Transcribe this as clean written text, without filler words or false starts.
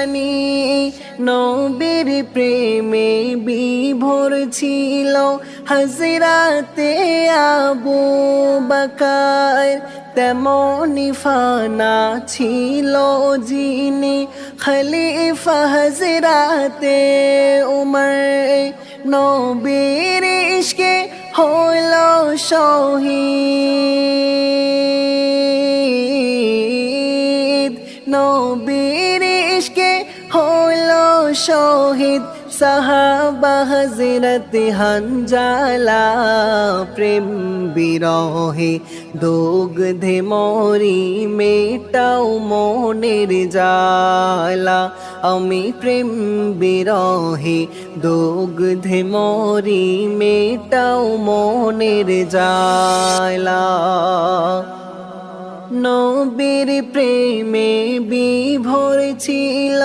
জানি নবীর প্রেমে বিভোর ছিল হযরতে আবু বকর তেমনি ফানা ছিল যিনি খলিফা হযরতে উমর নবীর ইশকে হলো শহীদ নবীর ইশকে হলো শহীদ সাহাবা হযরত হানজালা প্রেম বিরহে দুগ্ধে মরি মেটাও মনের জালা আমি প্রেম বিরহে দুগ্ধে মরি মেটাও মনের জালা নবীর প্রেমে বিভোর ছিল